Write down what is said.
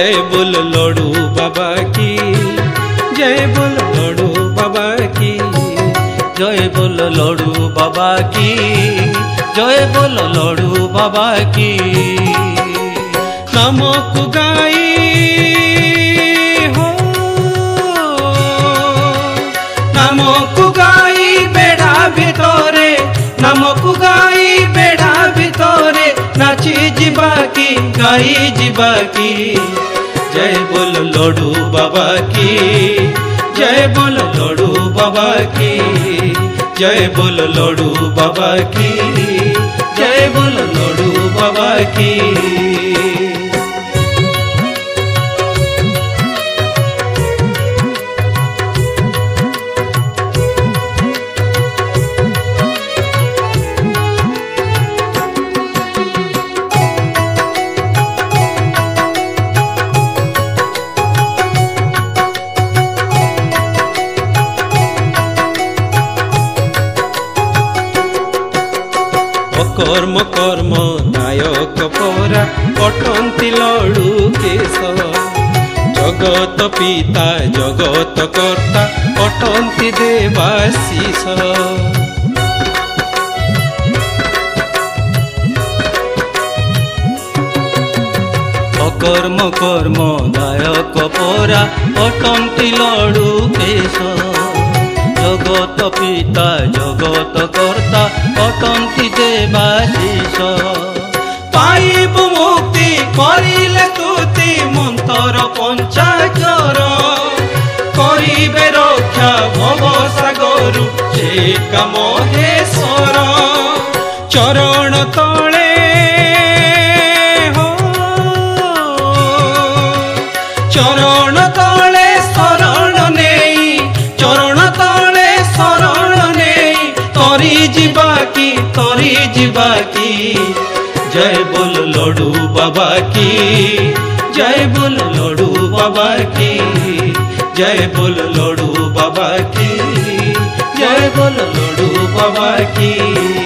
जय बोल लड्डू बाबा की, जय बोल लड्डू बाबा की, जय बोल लड्डू बाबा की, जय बोल लड्डू बाबा की। नामक गाई हो, नामक गाई बेड़ा भितरे, नामक गाई बेड़ा भितरे नाची जीवा की, गाई जीवा की। जय बोल लड्डू बाबा की, जय बोल लड्डू बाबा की, जय बोल लड्डू बाबा की, जय बोल लड्डू बाबा की। कर्म कर्म नायक परा पटंती लड्डू केश, जगत पिता जगत कर्ता पटंती देवाशीष। अकर्म कर्म नायक परा पटंती लड्डू केश, जगत पिता जगत कर्ता पटंती देवाशीष। पाइब मुक्ति करिले स्तुति मंत्र पंचाक्षर, करिबे रक्षा भव सागरु से महेश्वर। चरण तले हो, चरण तले शरण नेई, चरण तले शरण नेई तरी जीवा की, तरी जीवा की। जय बोल लड्डू बाबा की, जय बोल लड्डू बाबा की, जय बोल लड्डू बाबा की, जय बोल लड्डू बाबा की।